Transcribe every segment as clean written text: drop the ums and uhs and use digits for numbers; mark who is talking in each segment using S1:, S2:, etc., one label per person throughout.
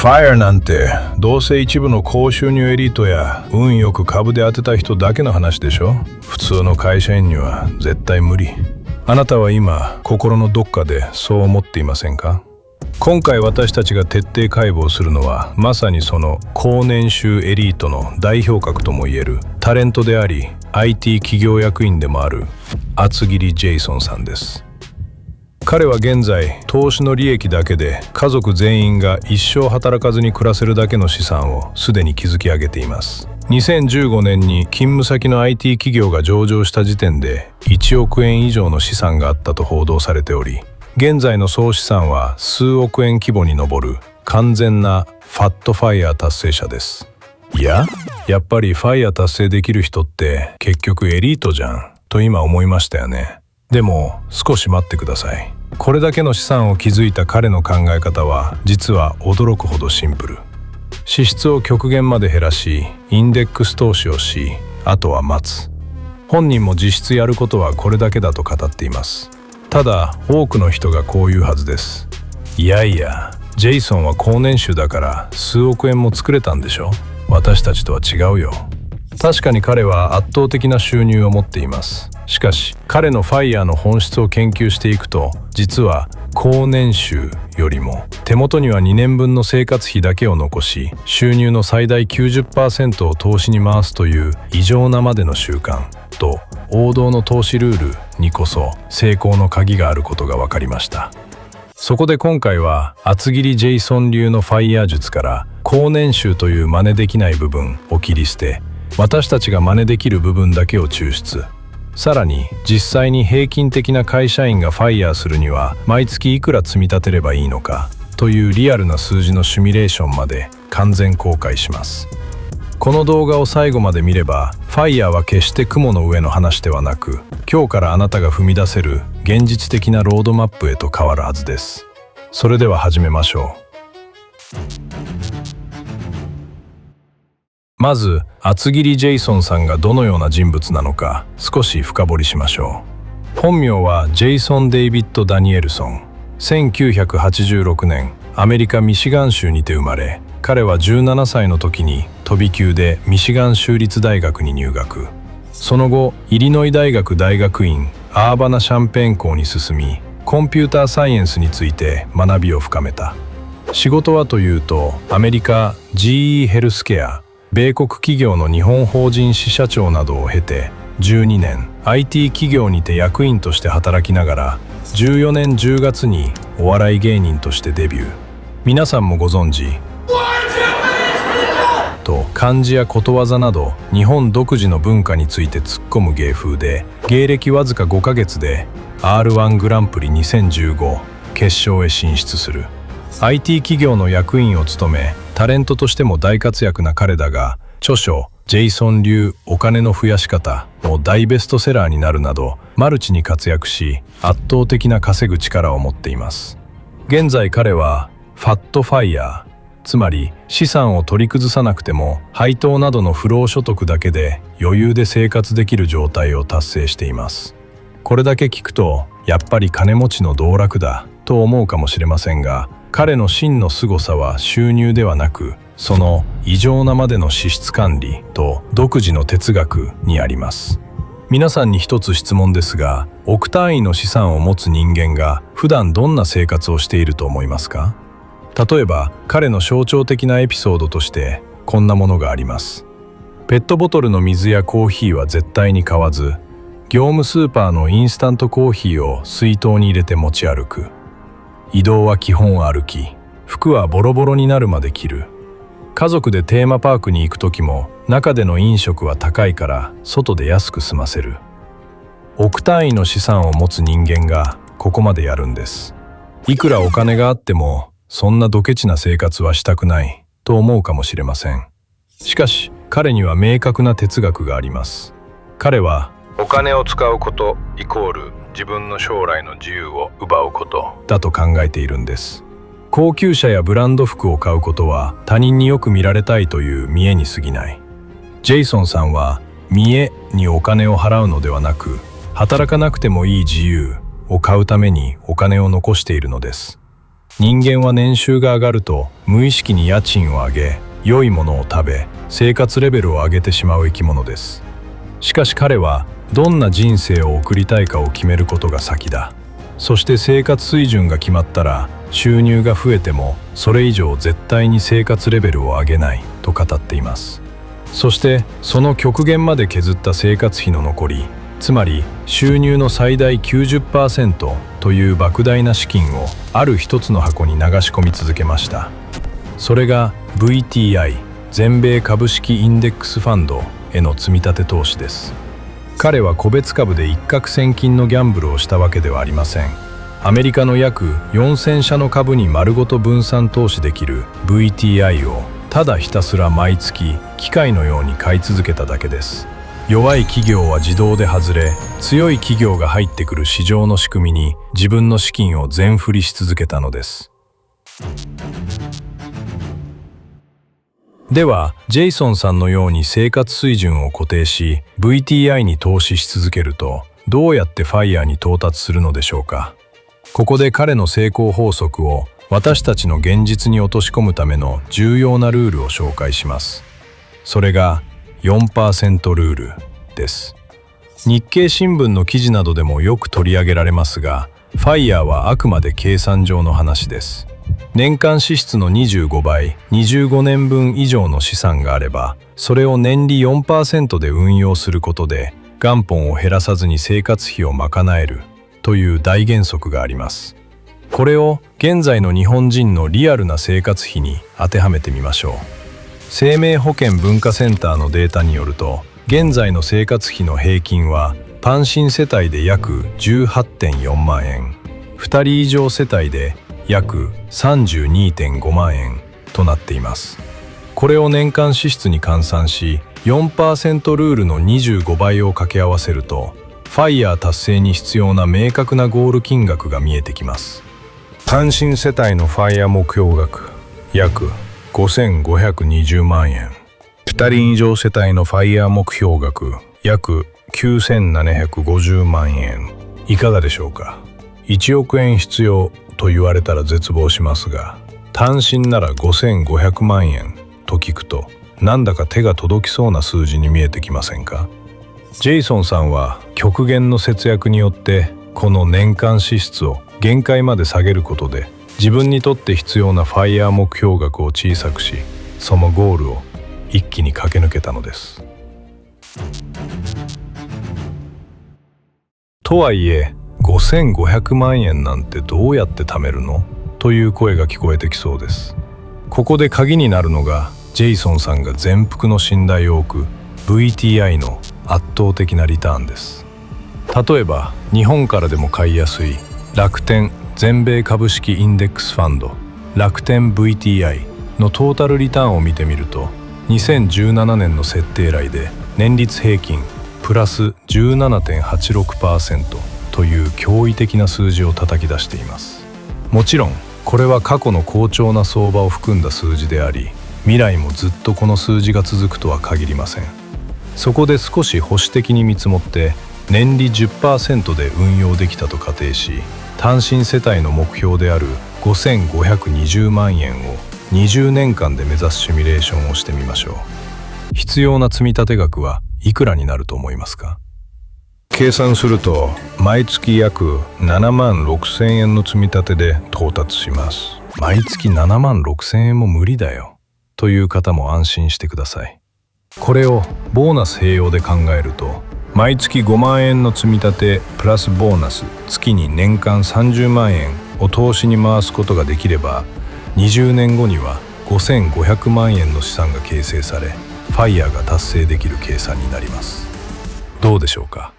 S1: FIRE なんてどうせ一部の高収入エリートや運よく株で当てた人だけの話でしょ。普通の会社員には絶対無理。あなたは今心のどっかでそう思っていませんか？今回私たちが徹底解剖するのはまさにその高年収エリートの代表格ともいえるタレントであり IT 企業役員でもある厚切りジェイソンさんです。彼は現在投資の利益だけで家族全員が一生働かずに暮らせるだけの資産をすでに築き上げています。2015年に勤務先の IT 企業が上場した時点で1億円以上の資産があったと報道されており、現在の総資産は数億円規模に上る完全なファットファイヤー達成者です。やっぱりファイヤー達成できる人って結局エリートじゃんと今思いましたよね。でも少し待ってください。これだけの資産を築いた彼の考え方は実は驚くほどシンプル。支出を極限まで減らし、インデックス投資をし、あとは待つ。本人も実質やることはこれだけだと語っています。ただ多くの人がこう言うはずです。いやいや、ジェイソンは高年収だから数億円も作れたんでしょ。私たちとは違うよ。確かに彼は圧倒的な収入を持っています。しかし彼のファイヤーの本質を研究していくと、実は高年収よりも手元には2年分の生活費だけを残し、収入の最大 90% を投資に回すという異常なまでの習慣と王道の投資ルールにこそ成功の鍵があることが分かりました。そこで今回は厚切りジェイソン流のファイヤー術から高年収という真似できない部分を切り捨て、私たちが真似できる部分だけを抽出。さらに実際に平均的な会社員がファイヤーするには毎月いくら積み立てればいいのかというリアルな数字のシミュレーションまで完全公開します。この動画を最後まで見れば、ファイヤーは決して雲の上の話ではなく、今日からあなたが踏み出せる現実的なロードマップへと変わるはずです。それでは始めましょう。まず厚切りジェイソンさんがどのような人物なのか少し深掘りしましょう。本名はジェイソン・デイビッド・ダニエルソン。1986年アメリカ・ミシガン州にて生まれ、彼は17歳の時に飛び級でミシガン州立大学に入学。その後イリノイ大学大学院アーバナ・シャンペーン校に進み、コンピューターサイエンスについて学びを深めた。仕事はというとアメリカ GE ヘルスケア、米国企業の日本法人支社長などを経て12年 IT 企業にて役員として働きながら、14年10月にお笑い芸人としてデビュー。皆さんもご存知と漢字やことわざなど日本独自の文化について突っ込む芸風で、芸歴わずか5ヶ月で R1 グランプリ2015決勝へ進出する。 IT 企業の役員を務め、タレントとしても大活躍な彼だが、著書ジェイソン流お金の増やし方も大ベストセラーになるなどマルチに活躍し、圧倒的な稼ぐ力を持っています。現在彼はファットファイヤー、つまり資産を取り崩さなくても配当などの不労所得だけで余裕で生活できる状態を達成しています。これだけ聞くとやっぱり金持ちの道楽だと思うかもしれませんが、彼の真の凄さは収入ではなく、その異常なまでの支出管理と独自の哲学にあります。皆さんに一つ質問ですが、億単位の資産を持つ人間が普段どんな生活をしていると思いますか？例えば彼の象徴的なエピソードとしてこんなものがあります。ペットボトルの水やコーヒーは絶対に買わず、業務スーパーのインスタントコーヒーを水筒に入れて持ち歩く。移動は基本歩き、服はボロボロになるまで着る。家族でテーマパークに行く時も中での飲食は高いから外で安く済ませる。億単位の資産を持つ人間がここまでやるんです。いくらお金があってもそんなドケチな生活はしたくないと思うかもしれません。しかし彼には明確な哲学があります。彼はお金を使うことイコール自分の将来の自由を奪うことだと考えているんです。高級車やブランド服を買うことは他人によく見られたいという見栄に過ぎない。ジェイソンさんは見栄にお金を払うのではなく、働かなくてもいい自由を買うためにお金を残しているのです。人間は年収が上がると無意識に家賃を上げ、良いものを食べ、生活レベルを上げてしまう生き物です。しかし彼はどんな人生を送りたいかを決めることが先だ。そして生活水準が決まったら、収入が増えてもそれ以上絶対に生活レベルを上げないと語っています。そしてその極限まで削った生活費の残り、つまり収入の最大 90% という莫大な資金をある一つの箱に流し込み続けました。それが VTI 全米株式インデックスファンドへの積み立て投資です。彼は個別株で一攫千金のギャンブルをしたわけではありません。アメリカの約4000社の株に丸ごと分散投資できる VTI をただひたすら毎月機械のように買い続けただけです。弱い企業は自動で外れ、強い企業が入ってくる市場の仕組みに自分の資金を全振りし続けたのです。では、ジェイソンさんのように生活水準を固定し、VTI に投資し続けると、どうやってファイヤーに到達するのでしょうか。ここで彼の成功法則を私たちの現実に落とし込むための重要なルールを紹介します。それが 4% ルールです。日経新聞の記事などでもよく取り上げられますが、ファイヤーはあくまで計算上の話です。年間支出の25倍、25年分以上の資産があれば、それを年利 4% で運用することで、元本を減らさずに生活費を賄えるという大原則があります。これを現在の日本人のリアルな生活費に当てはめてみましょう。生命保険文化センターのデータによると、現在の生活費の平均は単身世帯で約 18.4 万円、2人以上世帯で約 32.5 万円となっています。これを年間支出に換算し、4% ルールの25倍を掛け合わせると、ファイヤー達成に必要な明確なゴール金額が見えてきます。単身世帯のファイヤー目標額約5520万円、2人以上世帯のファイヤー目標額約9750万円。いかがでしょうか。1億円必要と言われたら絶望しますが、単身なら5500万円と聞くと、なんだか手が届きそうな数字に見えてきませんか。ジェイソンさんは極限の節約によってこの年間支出を限界まで下げることで、自分にとって必要なファイヤー目標額を小さくし、そのゴールを一気に駆け抜けたのです。とはいえ、5500万円なんてどうやって貯めるのという声が聞こえてきそうです。ここで鍵になるのが、ジェイソンさんが全幅の信頼を置く VTI の圧倒的なリターンです。例えば日本からでも買いやすい楽天全米株式インデックスファンド楽天 VTI のトータルリターンを見てみると、2017年の設定来で年率平均プラス 17.86% という驚異的な数字を叩き出しています。もちろんこれは過去の好調な相場を含んだ数字であり、未来もずっとこの数字が続くとは限りません。そこで少し保守的に見積もって年利 10% で運用できたと仮定し、単身世帯の目標である5520万円を20年間で目指すシミュレーションをしてみましょう。必要な積立額はいくらになると思いますか。計算すると毎月約7万6千円の積み立てで到達します。毎月7万6千円も無理だよという方も安心してください。これをボーナス併用で考えると、毎月5万円の積み立てプラスボーナス月に年間30万円を投資に回すことができれば、20年後には5500万円の資産が形成され、ファイヤーが達成できる計算になります。どうでしょうか。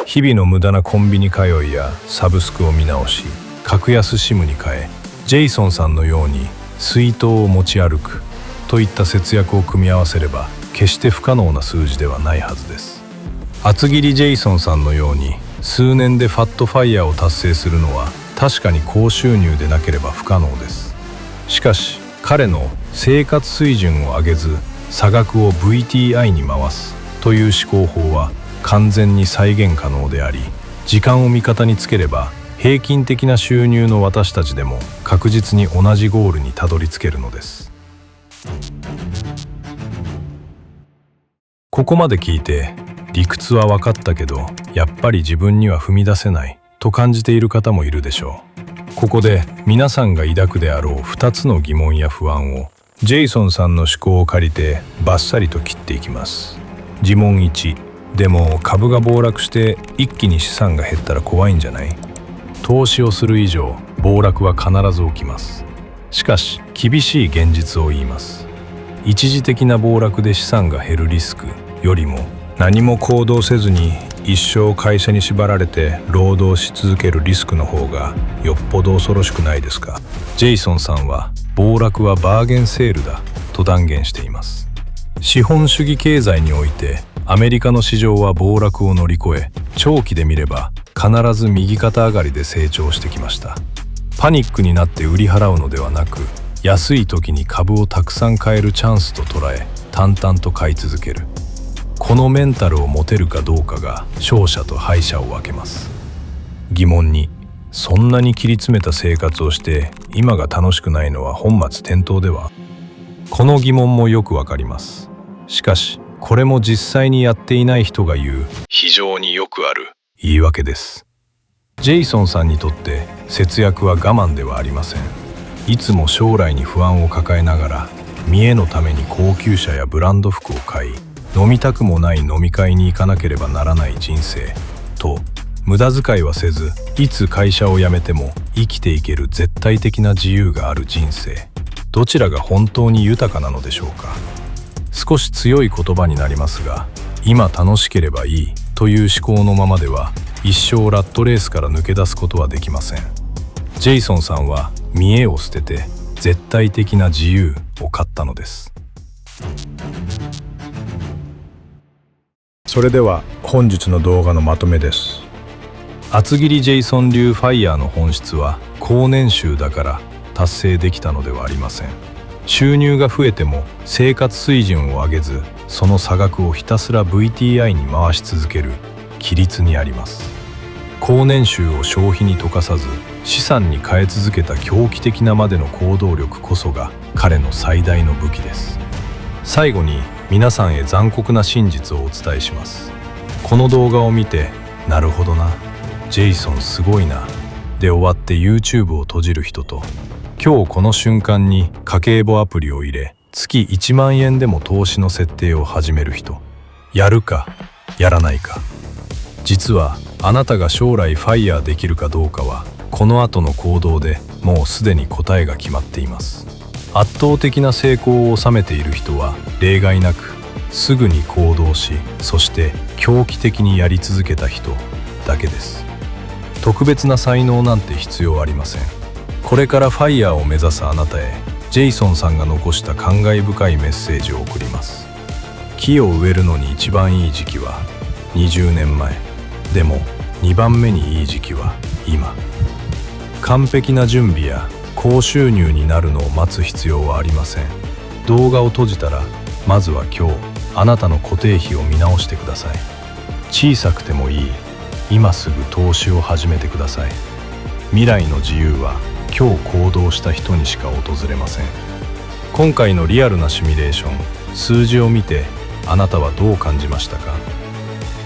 S1: 日々の無駄なコンビニ通いやサブスクを見直し、格安SIMに変え、ジェイソンさんのように水筒を持ち歩くといった節約を組み合わせれば、決して不可能な数字ではないはずです。厚切りジェイソンさんのように数年でファットファイヤーを達成するのは確かに高収入でなければ不可能です。しかし彼の生活水準を上げず差額を VTI に回すという思考法は完全に再現可能であり、時間を味方につければ平均的な収入の私たちでも確実に同じゴールにたどり着けるのです。ここまで聞いて理屈は分かったけどやっぱり自分には踏み出せないと感じている方もいるでしょう。ここで皆さんが抱くであろう2つの疑問や不安をジェイソンさんの思考を借りてバッサリと切っていきます。疑問1、でも株が暴落して一気に資産が減ったら怖いんじゃない？投資をする以上暴落は必ず起きます。しかし厳しい現実を言います。一時的な暴落で資産が減るリスクよりも何も行動せずに一生会社に縛られて労働し続けるリスクの方がよっぽど恐ろしくないですか？ジェイソンさんは暴落はバーゲンセールだと断言しています。資本主義経済においてアメリカの市場は暴落を乗り越え長期で見れば必ず右肩上がりで成長してきました。パニックになって売り払うのではなく安い時に株をたくさん買えるチャンスと捉え淡々と買い続ける。このメンタルを持てるかどうかが勝者と敗者を分けます。疑問に、そんなに切り詰めた生活をして今が楽しくないのは本末転倒では？この疑問もよくわかります。しかしこれも実際にやっていない人が言う非常によくある言い訳です。ジェイソンさんにとって節約は我慢ではありません。いつも将来に不安を抱えながら見栄のために高級車やブランド服を買い飲みたくもない飲み会に行かなければならない人生と無駄遣いはせずいつ会社を辞めても生きていける絶対的な自由がある人生、どちらが本当に豊かなのでしょうか。少し強い言葉になりますが今楽しければいいという思考のままでは一生ラットレースから抜け出すことはできません。ジェイソンさんは見栄を捨てて絶対的な自由を買ったのです。それでは本日の動画のまとめです。厚切りジェイソン流ファイヤーの本質は高年収だから達成できたのではありません。収入が増えても生活水準を上げずその差額をひたすら VTI に回し続ける規律にあります。高年収を消費に溶かさず資産に変え続けた狂気的なまでの行動力こそが彼の最大の武器です。最後に皆さんへ残酷な真実をお伝えします。この動画を見てなるほどな、ジェイソンすごいなで終わって YouTube を閉じる人と今日この瞬間に家計簿アプリを入れ月1万円でも投資の設定を始める人、やるかやらないか。実はあなたが将来ファイヤーできるかどうかはこの後の行動でもうすでに答えが決まっています。圧倒的な成功を収めている人は例外なくすぐに行動し、そして狂気的にやり続けた人だけです。特別な才能なんて必要ありません。これからファイヤーを目指すあなたへジェイソンさんが残した感慨深いメッセージを送ります。木を植えるのに一番いい時期は20年前、でも2番目にいい時期は今。完璧な準備や高収入になるのを待つ必要はありません。動画を閉じたらまずは今日あなたの固定費を見直してください。小さくてもいい、今すぐ投資を始めてください。未来の自由は今日行動した人にしか訪れません。今回のリアルなシミュレーション、数字を見てあなたはどう感じましたか？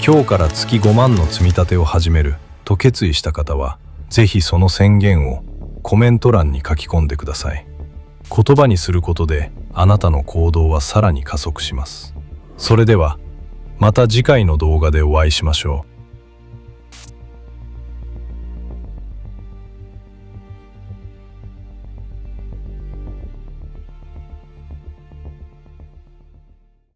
S1: 今日から月5万の積み立てを始めると決意した方はぜひその宣言をコメント欄に書き込んでください。言葉にすることであなたの行動はさらに加速します。それではまた次回の動画でお会いしましょう。